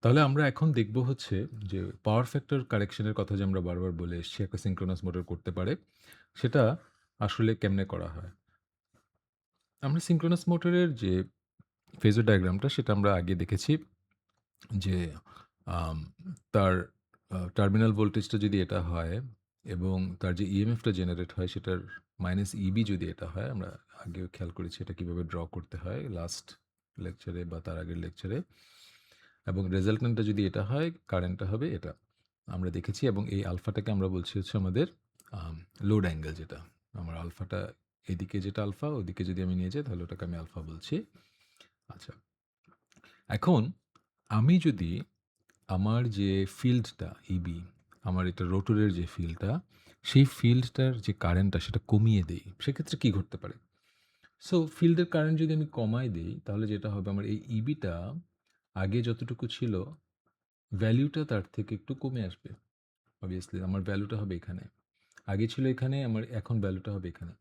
তাহলে আমরা এখন দেখব হচ্ছে যে পাওয়ার ফ্যাক্টর কারেকশনের কথা যে আমরা বারবার বলে এসেছি একটা সিঙ্ক্রোনাস মোটর করতে পারে, সেটা আসলে কেমনে করা হয়? আমরা সিঙ্ক্রোনাস মোটরের যে ফেজর ডায়াগ্রামটা সেটা আমরা আগে দেখেছি যে আম তার টার্মিনাল ভোল্টেজটা যদি এটা হয় এবং তার যে ইএমএফটা জেনারেট হয় সেটার মাইনাস ইবি যদি এটা হয়, আমরা আগেও খেয়াল করেছি এটা কিভাবে ড্র করতে হয় লাস্ট লেকচারে বা তার আগের লেকচারে। এবং রেজাল্ট্যান্টটা যদি এটা হয়, কারেন্টটা হবে এটা। আমরা দেখেছি এবং এই আলফাটাকে আমরা বলছি হচ্ছে আমাদের লোড অ্যাঙ্গেল যেটা। আমার আলফাটা এদিকে যেটা আলফা, ওদিকে যদি আমি নিয়ে যাই তাহলে ওটাকে আমি আলফা বলছি। আচ্ছা। এখন আমি যদি আমার যে ফিল্ডটা ইবি, আমার এটা রোটরের যে ফিল্ডটা, সেই ফিল্ডটার যে কারেন্টটা সেটা কমিয়ে দেই, সেক্ষেত্রে কি ঘটতে পারে? সো ফিল্ডের কারেন্ট যদি আমি কমায় দেই, তাহলে যেটা হবে আমার এই ইবিটা আগে যতটুকু ছিল ভ্যালুটা তার থেকে একটু কমে আসবে। অবভিয়াসলি আমার ভ্যালুটা হবে এখানে। আগে ছিল এখানে, আমার এখন ভ্যালুটা হবে এখানে।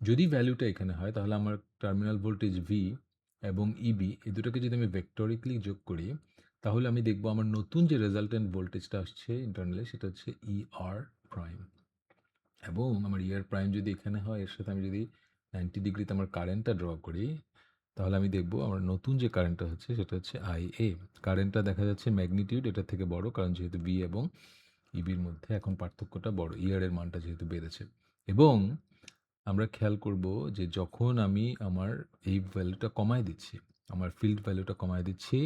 যদি ভ্যালুটা এখানে হয় তাহলে আমার টার্মিনাল ভোল্টেজ ভি এবং ইবি এই দুটোকে যদি আমি ভেক্টরিক্যালি যোগ করি, তাহলে আমি দেখব আমার নতুন যে রেজাল্টেন্ট ভোল্টেজটা আসছে ইন্টারনালি সেটা হচ্ছে ইআর প্রাইম। এবং আমার ইআর প্রাইম যদি এখানে হয়, এর সাথে আমি যদি 90 ডিগ্রিতে আমার কারেন্টটা ড্র করি, তাহলে আমি দেখব আমার নতুন যে কারেন্টটা হচ্ছে সেটা হচ্ছে আইএ। কারেন্টটা দেখা যাচ্ছে ম্যাগনিটিউড এটার থেকে বড়, কারণ যেহেতু ভি এবং ইবির মধ্যে এখন পার্থক্যটা বড়, ইয়ার এর মানটা যেহেতু বেড়েছে। এবং আমরা খেয়াল করব যে যখন আমি আমার এই ভ্যালুটা কমায় দিচ্ছি, আমার ফিল্ড ভ্যালুটা কমায় দিচ্ছি,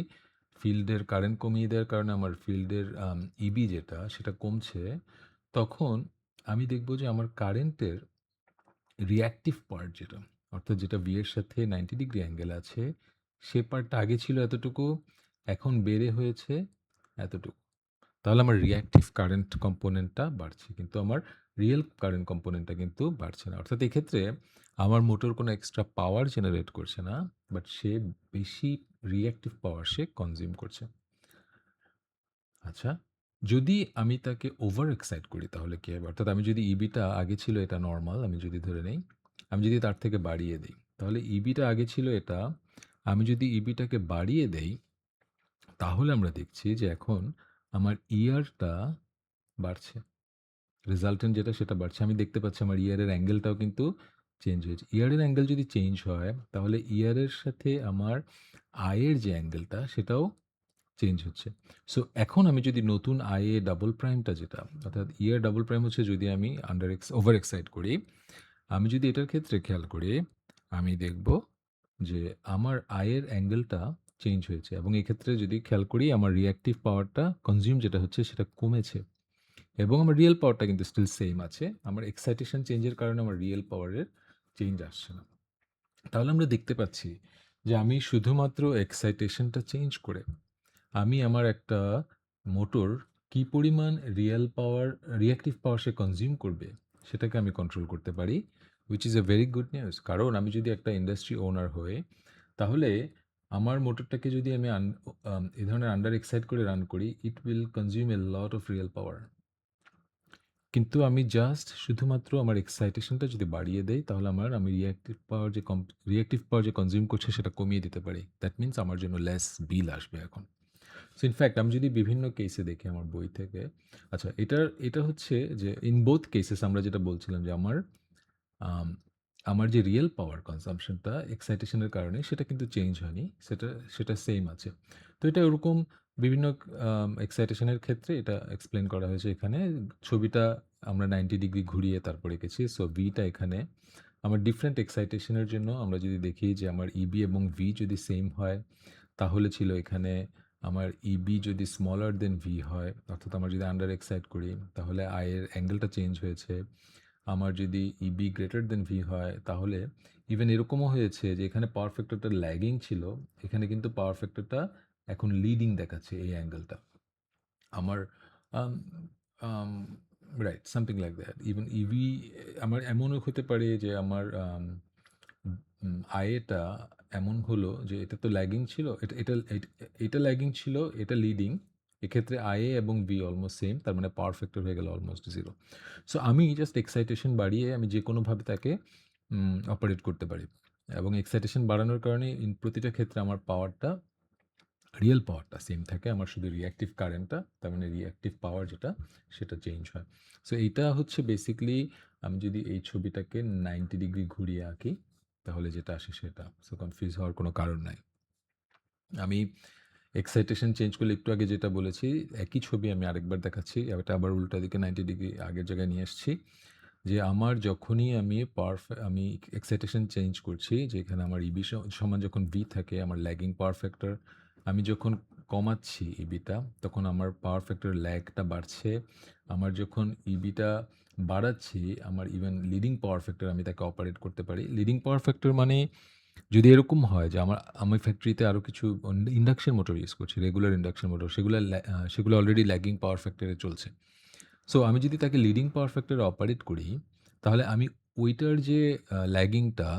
ফিল্ডের কারেন্ট কমিয়ে দেওয়ার কারণে আমার ফিল্ডের ইবি যেটা সেটা কমছে, তখন আমি দেখব যে আমার কারেন্টের রিঅ্যাক্টিভ পার্ট যেটা, অর্থাৎ যেটা ভি এর সাথে 90 ডিগ্রি অ্যাঙ্গেল আছে, সে পার্টটা আগে ছিল এতটুকু, এখন বেড়ে হয়েছে এতটুকু। তাহলে আমার রিঅ্যাক্টিভ কারেন্ট কম্পোনেন্টটা বাড়ছে। কিন্তু আমার রিয়েল কারেন্ট কম্পোনেন্টটা কিন্তু বাড়ছে না। অর্থাৎ এক্ষেত্রে আমার মোটর কোনো এক্সট্রা পাওয়ার জেনারেট করছে না। বাট সে বেশি রিঅ্যাক্টিভ পাওয়ার সে কনজিউম করছে। আচ্ছা, যদি আমি তাকে ওভার এক্সাইট করি তাহলে কি হবে? অর্থাৎ আমি যদি ইবিটা আগে ছিল এটা নরমাল আমি যদি ধরে নেই। আমি যদি তার থেকে বাড়িয়ে দেই, তাহলে ইবিটা আগে ছিল এটা। আমি যদি ইবিটাকে বাড়িয়ে দেই, তাহলে আমরা দেখছি যে এখন আমার ইয়ারটা বাড়ছে। রেজাল্টেন্ট যেটা সেটা বাড়ছে। আমি দেখতে পাচ্ছি আমার ইয়ারের অ্যাঙ্গেলটাও কিন্তু চেঞ্জ হয়েছে। ইয়ারের অ্যাঙ্গেল যদি চেঞ্জ হয়, তাহলে ইয়ারের সাথে আমার আয়ের যে অ্যাঙ্গেলটা সেটাও চেঞ্জ হচ্ছে। সো এখন আমি যদি নতুন আইএ ডাবল প্রাইমটা যেটা, অর্থাৎ ইয়ার ডাবল প্রাইম হচ্ছে যদি আমি ওভার এক্সাইট করি। আমি যদি এটার ক্ষেত্রে খেয়াল করি, আমি দেখব যে আমার আয়ের অ্যাঙ্গেলটা চেঞ্জ হয়েছে এবং এক্ষেত্রে যদি খেয়াল করি আমার রিঅ্যাক্টিভ পাওয়ারটা কনজিউম যেটা হচ্ছে সেটা কমেছে। এবং আমার রিয়েল পাওয়ারটা কিন্তু স্টিল সেইম আছে। আমার এক্সাইটেশন চেঞ্জের কারণে আমার রিয়েল পাওয়ারের চেঞ্জ আসছে না। তাহলে আমরা দেখতে পাচ্ছি যে আমি শুধুমাত্র এক্সাইটেশনটা চেঞ্জ করে আমি আমার একটা মোটর কি পরিমাণ রিয়েল পাওয়ার, রিঅ্যাক্টিভ পাওয়ার সে কনজিউম করবে সেটাকে আমি কন্ট্রোল করতে পারি। Which is a very good news. কারণ আমি যদি একটা ইন্ডাস্ট্রি ওনার হই, তাহলে আমার মোটরটাকে যদি আমি এ ধরনের আন্ডার এক্সাইট করে রান করি, it will consume A lot of real power. কিন্তু আমি জাস্ট শুধুমাত্র আমার এক্সাইটেশনটা যদি বাড়িয়ে দেই, তাহলে আমি রিঅ্যাক্টিভ পাওয়ার যে কনজিউম করছে সেটা কমিয়ে দিতে পারি। দ্যাট মিনস আমার জন্য লেস বিল আসবে এখন। সো ইনফ্যাক্ট আমি যদি বিভিন্ন কেসে দেখি আমার বই থেকে, আচ্ছা এটা হচ্ছে যে ইন বোথ কেসেস আমরা যেটা বলছিলাম যে আম আমার যে রিয়েল পাওয়ার কনজাম্পশনটা এক্সাইটেশনের কারণে সেটা কিন্তু চেঞ্জ হয়নি। সেটা সেইম আছে। তো এটা ওরকম বিভিন্ন এক্সাইটেশনের ক্ষেত্রে এটা এক্সপ্লেইন করা হয়েছে এখানে। ছবিটা আমরা 90 ডিগ্রি ঘুরিয়ে তারপর এঁকেছি। সো ভিটা এখানে আমার ডিফারেন্ট এক্সাইটেশনের জন্য আমরা যদি দেখি যে আমার ইবি এবং ভি যদি সেইম হয়, তাহলে ছিল এখানে আমার ইবি যদি স্মলার দেন ভি হয়, অর্থাৎ আমরা যদি আন্ডার এক্সাইট করি, তাহলে আই এর অ্যাঙ্গেলটা চেঞ্জ হয়েছে। আমার যদি ইবি গ্রেটার দেন ভি হয়, তাহলে ইভেন এরকমও হয়েছে যে এখানে পাওয়ার ফ্যাক্টরটা ল্যাগিং ছিল, এখানে কিন্তু পাওয়ার ফ্যাক্টরটা এখন লিডিং দেখাচ্ছে এই অ্যাঙ্গেলটা। আমার um um right something like that. Even EV আমার এমনও হতে পারে যে আমার আইএটা এমন হলো যে এটা তো ল্যাগিং ছিল, এটা ল্যাগিং ছিল, এটা লিডিং। এক্ষেত্রে আইএ এবং ভি অলমোস্ট সেম, তার মানে পাওয়ার ফ্যাক্টর হয়ে গেল অলমোস্ট 0। সো আমি জাস্ট এক্সাইটেশন বাড়িয়ে আমি যেকোনোভাবে তাকে অপারেট করতে পারি এবং এক্সাইটেশন বাড়ানোর কারণে প্রতিটা ক্ষেত্রে আমার পাওয়ারটা রিয়েল পাওয়ারটা সেম থাকে। আমার শুধু রিঅ্যাক্টিভ কারেন্টটা, তার মানে রিঅ্যাক্টিভ পাওয়ার যেটা, সেটা চেঞ্জ হয়। সো এইটা হচ্ছে বেসিক্যালি আমি যদি এই ছবিটাকে 90 ডিগ্রি ঘুরিয়ে আঁকি, তাহলে যেটা আসে সেটা। সো কনফিউজ হওয়ার কোনো কারণ নাই। আমি এক্সাইটেশন চেঞ্জ করলে একটু আগে যেটা বলেছি, একই ছবি আমি আরেকবার দেখাচ্ছি। এটা আবার উল্টা দিকে 90 ডিগ্রি আগের জায়গায় নিয়ে আসছি। যে আমার যখনই আমি এক্সাইটেশন চেঞ্জ করছি, যেখানে আমার ইবি সমান যখন ভি থাকে, আমার ল্যাগিং পাওয়ার ফ্যাক্টর আমি যখন কমাচ্ছি ইবিটা, তখন আমার পাওয়ার ফ্যাক্টর ল্যাগটা বাড়ছে। আমার যখন ইবিটা বাড়াচ্ছি, আমার ইভেন লিডিং পাওয়ার ফ্যাক্টর আমি তাকে অপারেট করতে পারি। লিডিং পাওয়ার ফ্যাক্টর মানে যদি এরকম হয় যে আমি ফ্যাক্টরিতে আরো কিছু ইন্ডাকশন মোটর ইউজ করছি, রেগুলার ইন্ডাকশন মোটর, সেগুলো অলরেডি ল্যাগিং পাওয়ার ফ্যাক্টরে চলছে। সো আমি যদি তাকে লিডিং পাওয়ার ফ্যাক্টরে অপারেট করি, তাহলে আমি ওইটার যে ল্যাগিংটা,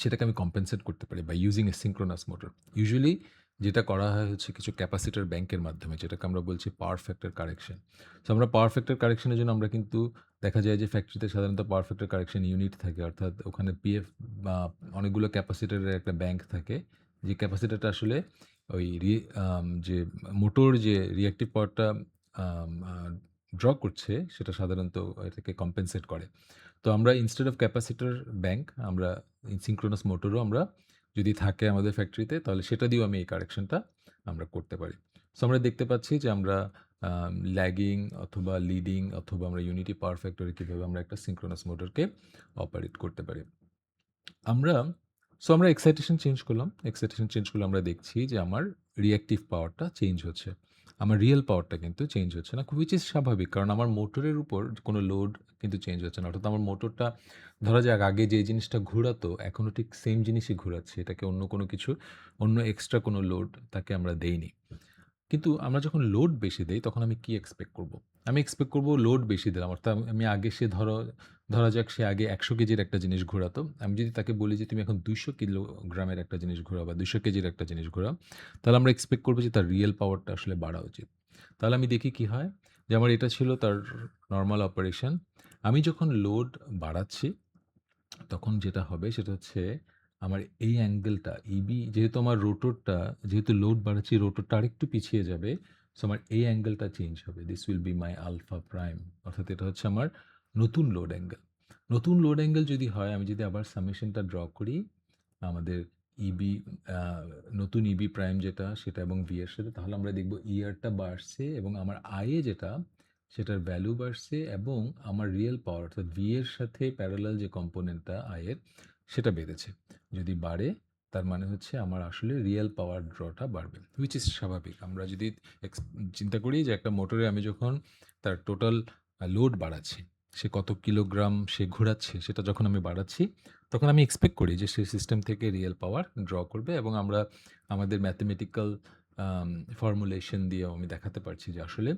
সেটাকে আমি কম্পেনসেট করতে পারি by using a synchronous motor. Usually যেটা করা হয় হচ্ছে কিছু ক্যাপাসিটর ব্যাংকের মাধ্যমে, যেটাকে আমরা বলছি পাওয়ার ফ্যাক্টর কারেকশন। সো আমরা পাওয়ার ফ্যাক্টর কারেকশনের জন্য আমরা কিন্তু দেখা যায় যে ফ্যাক্টরিতে সাধারণত পাওয়ার ফ্যাক্টর কারেকশন ইউনিট থাকে, অর্থাৎ ওখানে পিএফ বা অনেকগুলো ক্যাপাসিটরের একটা ব্যাংক থাকে। যে ক্যাপাসিটরটা আসলে ওই যে মোটর যে রিঅ্যাক্টিভ পাওয়ারটা ড্র করছে, সেটা সাধারণত এটাকে কম্পেনসেট করে। তো আমরা ইনস্টেড অফ ক্যাপাসিটর ব্যাংক, আমরা সিনক্রোনাস মোটরও আমরা যদি থাকে আমাদের ফ্যাক্টরিতে, তাহলে সেটা দিয়েও আমি এই কারেকশনটা আমরা করতে পারি। সো আমরা দেখতে পাচ্ছি যে আমরা ল্যাগিং অথবা লিডিং অথবা আমরা ইউনিটি পাওয়ার ফ্যাক্টরে কীভাবে আমরা একটা সিনক্রোনাস মোটরকে অপারেট করতে পারি। আমরা আমরা এক্সাইটেশন চেঞ্জ করলাম। এক্সাইটেশন চেঞ্জ করলে আমরা দেখছি যে আমার রিঅ্যাক্টিভ পাওয়ারটা চেঞ্জ হচ্ছে। আমার রিয়েল পাওয়ারটা কিন্তু চেঞ্জ হচ্ছে না। হুইচ ইজ স্বাভাবিক। কারণ আমার মোটরের উপর কোনো লোড কিন্তু চেঞ্জ হচ্ছে না। অর্থাৎ আমার মোটরটা ধরা যাক আগে যে জিনিসটা ঘোরাতো, এখনো ঠিক সেম জিনিসই ঘোরাচ্ছে। এটাকে অন্য কোনো কিছু, অন্য এক্সট্রা কোনো লোড তাকে আমরা দেইনি। কিন্তু আমরা যখন লোড বেশি দেই, তখন আমি কি এক্সপেক্ট করব? আমি এক্সপেক্ট করব লোড বেশি দিলাম। অর্থাৎ আমি আগে ধরা যাক সে আগে ১০০ কেজির একটা জিনিস ঘোরাতো। আমি যদি তাকে বলি যে তুমি এখন ২০০ কিলোগ্রামের একটা জিনিস ঘোরাও বা ২০০ কেজির একটা জিনিস ঘোরাও, তাহলে আমরা এক্সপেক্ট করব যে তার রিয়াল পাওয়ারটা আসলে বাড়া উচিত। তাহলে আমি দেখি কি হয়, যে আমার এটা ছিল তার নরমাল অপারেশন। আমি যখন লোড বাড়াচ্ছি, তখন যেটা হবে সেটা হচ্ছে আমার এই অ্যাঙ্গেলটা ইবি, যেহেতু আমার রোটরটা, যেহেতু লোড বাড়াচ্ছি, রোটরটা আরেকটু পিছিয়ে যাবে। সো আমার এই অ্যাঙ্গেলটা চেঞ্জ হবে। This will be my alpha prime. অর্থাৎ এটা হচ্ছে আমার নতুন লোড অ্যাঙ্গেল। নতুন লোড অ্যাঙ্গেল যদি হয়, আমি যদি আবার সামেশনটা ড্র করি, আমাদের ইবি নতুন ইবি প্রাইম যেটা, সেটা এবং ভি এর সাথে, তাহলে আমরা দেখব ইয়ারটা বাড়ছে এবং আমার আয়ে যেটা, সেটার ভ্যালু বাড়ছে এবং আমার রিয়েল পাওয়ার অর্থাৎ ভি এর সাথে প্যারালাল যে কম্পোনেন্টটা আয়ের, সেটা বেড়েছে। যদি বাড়ে, তার মানে হচ্ছে আমার আসলে রিয়েল পাওয়ার ড্রটা বাড়বে, হুইচ ইজ স্বাভাবিক। আমরা যদি চিন্তা করি যে একটা মোটরে আমি যখন তার টোটাল লোড বাড়াচ্ছি, সে কত কিলোগ্রাম সে ঘোরাচ্ছে, সেটা যখন আমি বাড়াচ্ছি, তখন আমি এক্সপেক্ট করি যে সেই সিস্টেম থেকে রিয়েল পাওয়ার ড্র করবে এবং আমরা আমাদের ম্যাথমেটিক্যাল ফর্মুলেশন দিয়েও আমি দেখাতে পারছি যে আসলে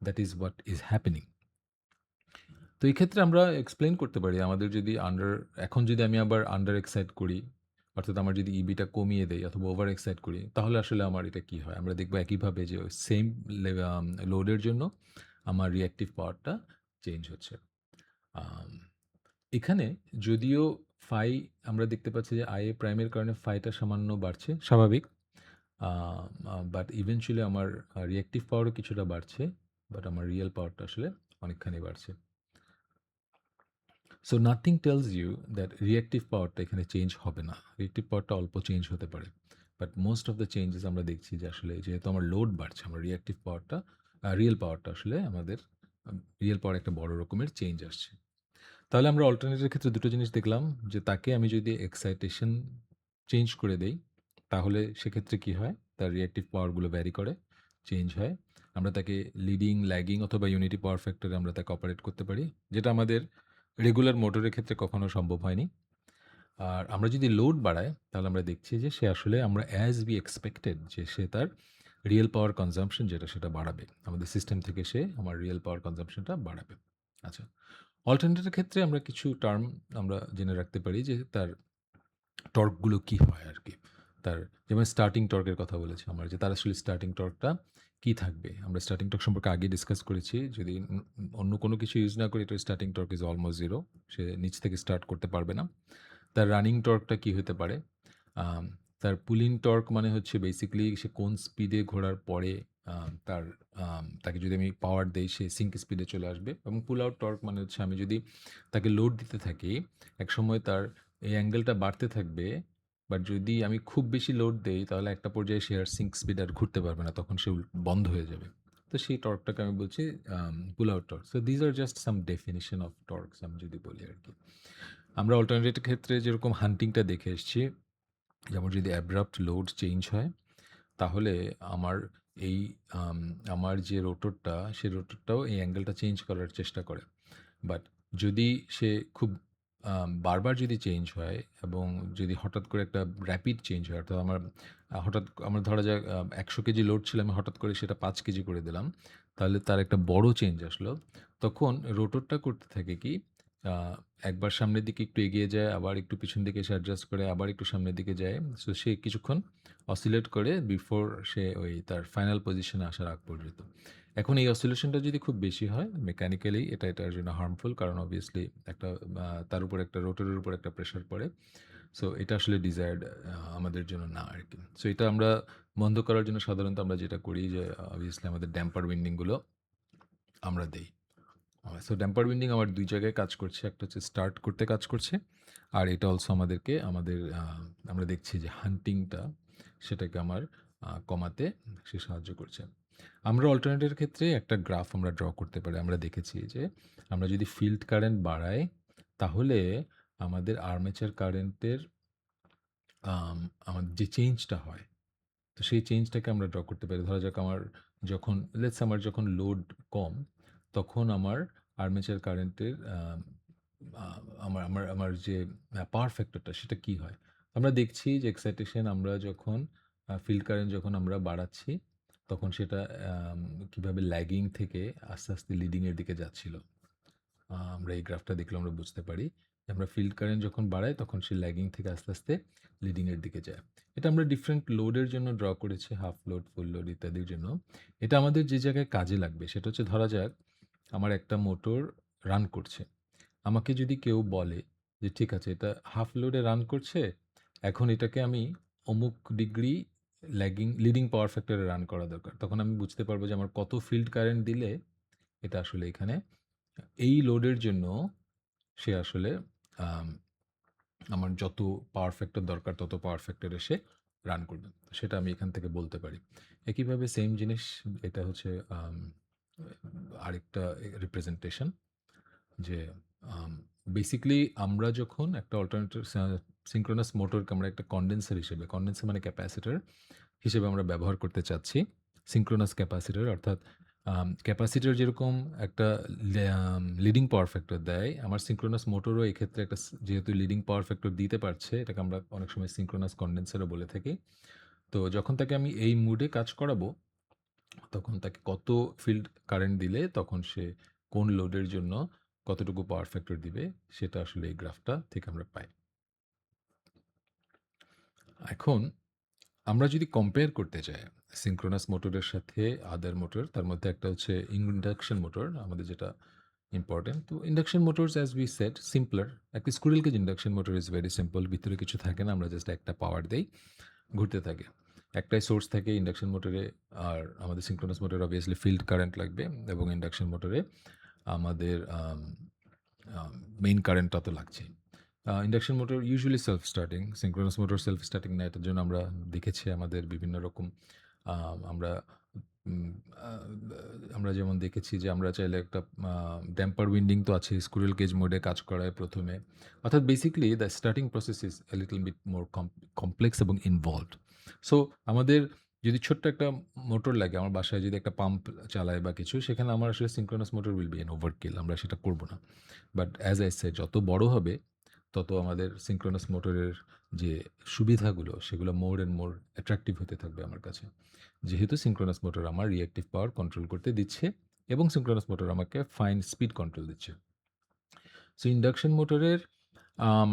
that is what is happening. তো এই ক্ষেত্রে আমরা এক্সপ্লেইন করতে পারি আমাদের যদি এখন যদি আমি আবার আন্ডার এক্সাইট করি, অর্থাৎ আমার যদি ইবিটা কমিয়ে দেই অথবা ওভার এক্সাইট করি, তাহলে আসলে আমার এটা কি হয়? আমরা দেখব একইভাবে যে সেম লোডের জন্য আমার রিঅ্যাক্টিভ পাওয়ারটা চেঞ্জ হচ্ছে। আম এখানে যদিও ফাই, আমরা দেখতে পাচ্ছি যে আইএ প্রাইমের কারণে ফাইটা সামান্য বাড়ছে, স্বাভাবিক। আ আ বাট ইভেনচুয়ালি আমার রিঅ্যাক্টিভ পাওয়ারও কিছুটা বাড়ছে। বাট আমার রিয়াল পাওয়ারটা আসলে অনেকখানি বাড়ছে। So nothing tells you that reactive পাওয়ারটা এখানে চেঞ্জ হবে না। রিঅ্যাক্টিভ পাওয়ারটা অল্প চেঞ্জ হতে পারে। But most of the changes আমরা দেখছি যে আসলে যেহেতু আমার লোড বাড়ছে, আমার রিঅ্যাক্টিভ পাওয়ারটা রিয়েল পাওয়ারটা আসলে আমাদের রিয়েল পাওয়ার একটা বড় রকমের চেঞ্জ আসছে। তাহলে আমরা অল্টারনেটের ক্ষেত্রে দুটো জিনিস দেখলাম, যে তাকে আমি যদি এক্সাইটেশন চেঞ্জ করে দেই, তাহলে সেক্ষেত্রে কি হয়? তার রিঅ্যাক্টিভ পাওয়ারগুলো ভ্যারি করে, চেঞ্জ হয়। আমরা তাকে লিডিং, ল্যাগিং অথবা ইউনিটি পাওয়ার ফ্যাক্টরে আমরা তাকে অপারেট করতে পারি। যেটা আমাদের রেগুলার মোটরের ক্ষেত্রে কখনো সম্ভব হয়নি। আর আমরা যদি লোড বাড়াই, তাহলে আমরা দেখছি যে সে আসলে আমরা অ্যাজ উই এক্সপেক্টেড যে সে তার রিয়েল পাওয়ার কনজাম্পশন যেটা, সেটা বাড়াবে। আমাদের সিস্টেম থেকে সে আমার রিয়েল পাওয়ার কনজাম্পশনটা বাড়াবে। আচ্ছা। অল্টারনেটের ক্ষেত্রে আমরা কিছু টার্ম আমরা জেনে রাখতে পারি যে তার টর্কগুলো কি হয় আরকি। তার যেমন স্টার্টিং টর্কের কথা বলেছি আমরা, যে তার আসলে স্টার্টিং টর্কটা কি থাকবে। আমরা স্টার্টিং টর্ক সম্পর্কে আগে ডিসকাস করেছি। যদি অন্য কোনো কিছু ইউজ না করি, এটার স্টার্টিং টর্ক ইজ অলমোস্ট 0। সে নিচ থেকে স্টার্ট করতে পারবে না। তার রানিং টর্কটা কি হতে পারে? আম তার পুলিং টর্ক মানে হচ্ছে বেসিক্যালি সে কোন স্পিডে ঘোরার পরে তার তাকে যদি আমি পাওয়ার দেই সে সিঙ্ক স্পিডে চলে আসবে, এবং পুল আউট টর্ক মানে হচ্ছে আমি যদি তাকে লোড দিতে থাকি, একসময় তার এই অ্যাঙ্গেলটা বাড়তে থাকবে, বাট যদি আমি খুব বেশি লোড দেই তাহলে একটা পর্যায়ে সে আর সিঙ্ক স্পিড আর ঘুরতে পারবে না, তখন সে বন্ধ হয়ে যাবে। তো সেই টর্কটাকে আমি বলছি pull out torque. So these are just some definition of torques আমি যদি বলি আর কি। আমরা অল্টারনেটিভ ক্ষেত্রে যেরকম হান্টিংটা দেখে এসেছি, যেমন যদি অ্যাব্রাপ্ট লোড চেঞ্জ হয় তাহলে আমার এই আম আমার যে রোটরটা, সে রোটরটাও এই অ্যাঙ্গেলটা চেঞ্জ করার চেষ্টা করে। বাট যদি সে খুব বারবার যদি চেঞ্জ হয় এবং যদি হঠাৎ করে একটা র‍্যাপিড চেঞ্জ হয়, অর্থাৎ হঠাৎ আমার ধরা যাক ১০০ কেজি লোড ছিল, আমি হঠাৎ করে সেটা ৫ কেজি করে দিলাম। তাহলে তার একটা বড় চেঞ্জ আসলো। তখন রোটরটা করতে থাকে কি, আ একবার সামনের দিকে একটু এগিয়ে যায়, আবার একটু পিছন দিকে এসে অ্যাডজাস্ট করে, আবার একটু সামনের দিকে যায়। সো সে কিছুক্ষণ অসিলেট করে বিফোর সে ওই তার ফাইনাল পজিশনে আসার আগ পর্যন্ত। এখন এই অসিলেশনটা যদি খুব বেশি হয়, মেকানিক্যালি এটার জন্য হার্মফুল, কারণ অবভিয়াসলি একটা তার উপর একটা রোটরের উপর একটা প্রেশার পড়ে। সো এটা আসলে ডিজায়ার্ড আমাদের জন্য না আরকি। সো এটা আমরা বন্ধ করার জন্য সাধারণত আমরা যেটা করি যে অবভিয়াসলি আমাদের ড্যাম্পার উইন্ডিং গুলো আমরা দেই। সো ড্যাম্পার উইন্ডিং আমার ২ জায়গায় কাজ করছে। একটা হচ্ছে স্টার্ট করতে কাজ করছে। আর এটা অলসো আমাদেরকে আমরা দেখছি যে হান্টিংটা সেটাকে কমাতে সে সাহায্য করছে। আমরা অল্টারনেটর ক্ষেত্রে একটা গ্রাফ আমরা ড্র করতে পারি। আমরা দেখেছি যে আমরা যদি ফিল্ড কারেন্ট বাড়াই, তাহলে আমাদের আর্মেচার কারেন্টের আম আমাদের যে চেঞ্জটা হয়, তো সেই চেঞ্জটাকে আমরা ড্র করতে পারি। ধরা যাক আমার যখন লোড কম, তখন আমার আর্মেচার কারেন্টের আম আ আমার আমার আমার যে পাওয়ার ফ্যাক্টরটা সেটা কি হয়? আমরা দেখছি যে এক্সাইটেশন আমরা যখন ফিল্ড কারেন্ট যখন আমরা বাড়াচ্ছি, তখন সেটা আম কিভাবে ল্যাগিং থেকে আস্তে, আস্তে লিডিং এর দিকে যাচ্ছিল। আমরা এই গ্রাফটা দেখলে আমরা বুঝতে পারি যে আমরা ফিল্ড কারেন্ট যখন বাড়াই তখন সে ল্যাগিং থেকে আস্তে, আস্তে লিডিং এর দিকে যায়। এটা আমরা ডিফারেন্ট লোডের জন্য ড্র করেছি, হাফ লোড, ফুল লোড ইত্যাদির জন্য। এটা আমাদের যে জায়গায় কাজে লাগবে সেটা হচ্ছে, ধরা যাক আমার একটা মোটর রান করছে। আমাকে যদি কেউ বলে যে ঠিক আছে এটা হাফ লোডে রান করছে, এখন এটাকে আমি অমুক ডিগ্রি লিডিং পাওয়ার ফ্যাক্টরে রান করা দরকার। তখন আমি বুঝতে পারবো যে আমার কত ফিল্ড কারেন্ট দিলে এটা আসলে এখানে এই লোডের জন্য সে আসলে আম আমার যত পাওয়ার ফ্যাক্টর দরকার তত পাওয়ার ফ্যাক্টরে সে রান করবে। সেটা আমি এখান থেকে বলতে পারি। একইভাবে সেম জিনিস, এটা হচ্ছে আরেকটা রিপ্রেজেন্টেশন যে আম বেসিক্যালি আমরা যখন একটা অল্টারনেটর সিনক্রোনাস মোটরকে আমরা একটা কনডেন্সার মানে ক্যাপাসিটর হিসেবে আমরা ব্যবহার করতে চাচ্ছি। সিনক্রোনাস ক্যাপাসিটর অর্থাৎ ক্যাপাসিটর যেরকম একটা লিডিং পাওয়ার ফ্যাক্টর দেয়, আমার সিনক্রোনাস মোটরও এক্ষেত্রে যেহেতু লিডিং পাওয়ার ফ্যাক্টর দিতে পারছে, এটাকে আমরা অনেক সময় সিনক্রোনাস কনডেন্সারও বলে থাকি। তো যখন তাকে আমি এই মুডে কাজ করাবো, তখন তাকে কত ফিল্ড কারেন্ট দিলে তখন সে কোন লোডের জন্য কতটুকু পাওয়ার ফ্যাক্টর দিবে, সেটা আসলে এই গ্রাফটা থেকে আমরা পাই। এখন আমরা যদি কম্পেয়ার করতে চাই সিনক্রোনাস মোটরের সাথে আদার মোটর, তার মধ্যে একটা হচ্ছে ইন্ডাকশন মোটর আমাদের যেটা ইম্পর্টেন্ট। তো induction motors as we said simpler. একটা squirrel cage induction motor is very simple. ভিতরে কিছু থাকে না, আমরা জাস্ট একটা পাওয়ার দেই, ঘুরতে থাকে। একটাই সোর্স থাকে ইন্ডাকশন মোটরে। আর আমাদের সিনক্রোনাস মোটরে অবভিয়াসলি ফিল্ড কারেন্ট লাগবে, এবং ইন্ডাকশন মোটরে আমাদের মেইন কারেন্টটা তো লাগছেই। Induction motor usually self starting, synchronous motor self starting না। এটার জন্য আমরা দেখেছি আমাদের বিভিন্ন রকম আ আমরা উম আ আমরা যেমন দেখেছি যে আমরা চাইলে একটা ড্যাম্পার উইন্ডিং তো আছে, স্কুইরেল কেজ মোডে কাজ করায় ১ম এ। অর্থাৎ basically the starting process is a little bit more complex এবং ইনভলভড। সো আমাদের যদি ছোট্ট একটা মোটর লাগে, আমার বাসায় যদি একটা পাম্প চালাই বা কিছু, সেখানে আমার আসলে synchronous motor will be an overkill. আমরা সেটা করব না। বাট অ্যাজ আই সেড, যত বড় হবে তত আমাদের সিনক্রোনাস মোটরের যে সুবিধাগুলো সেগুলো মোর অ্যান্ড মোর অ্যাট্রাকটিভ হতে থাকবে আমার কাছে। যেহেতু সিনক্রোনাস মোটর আমার রিঅ্যাক্টিভ পাওয়ার কন্ট্রোল করতে দিচ্ছে, এবং সিনক্রোনাস মোটর আমাকে ফাইন স্পিড কন্ট্রোল দিচ্ছে। সো ইন্ডাকশন মোটরের আম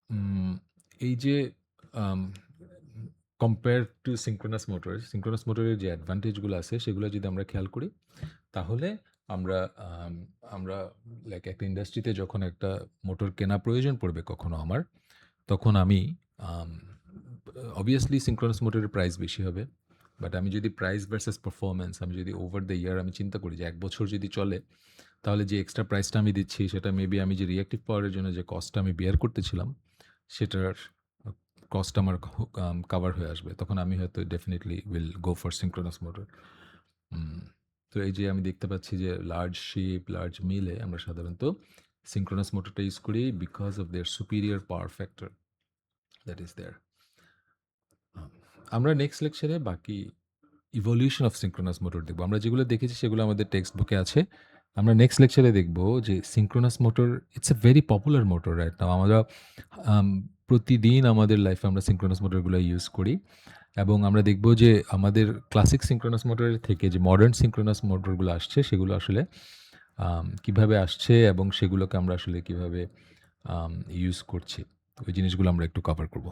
উম এই যে আম কম্পেয়ার টু সিনক্রোনাস মোটরের যে অ্যাডভান্টেজ গুলো আছে সেগুলো যদি আমরা খেয়াল করি, তাহলে আমরা আম আমরা লাইক একটা ইন্ডাস্ট্রিতে যখন একটা মোটর কেনা প্রয়োজন পড়বে কখনো আমার, তখন আমি আম অবভিয়াসলি সিনক্রোনাস মোটরের প্রাইস বেশি হবে। বাট আমি যদি প্রাইস ভার্সাস পারফরম্যান্স আমি যদি ওভার দ্য ইয়ার আমি চিন্তা করি যে ১ বছর যদি চলে, তাহলে যে এক্সট্রা প্রাইসটা আমি দিচ্ছি সেটা মেবি আমি যে রিঅ্যাক্টিভ পাওয়ারের জন্য যে কস্টটা আমি বেয়ার করতেছিলাম, সেটার কস্ট আমার কাভার হয়ে আসবে। তখন আমি হয়তো definitely will go for synchronous motor. Um তো এই যে আমি দেখতে পাচ্ছি যে লার্জ শিপ, লার্জ মিলে আমরা সাধারণত সিনক্রোনাস মোটরটা ইউজ করি because of their superior power factor that is there. আমরা নেক্সট লেকচারে বাকি ইভলিউশন অফ সিনক্রোনাস মোটর দেখব। আমরা যেগুলো দেখেছি সেগুলো আমাদের টেক্সট বুকে আছে। আমরা নেক্সট লেকচারে দেখব যে synchronous motor it's a very popular motor right now. আমরা আম প্রতিদিন আমাদের লাইফে আমরা সিনক্রোনাস মোটরগুলো ইউজ করি এবং আমরা দেখব যে আমাদের ক্লাসিক সিনক্রোনাস মোটরের থেকে যে মডার্ন সিনক্রোনাস মোটরগুলো আসছে সেগুলো আসলে কিভাবে আসছে এবং সেগুলোকে আমরা আসলে কিভাবে ইউজ করছি। ওই জিনিসগুলো আমরা একটু কভার করব।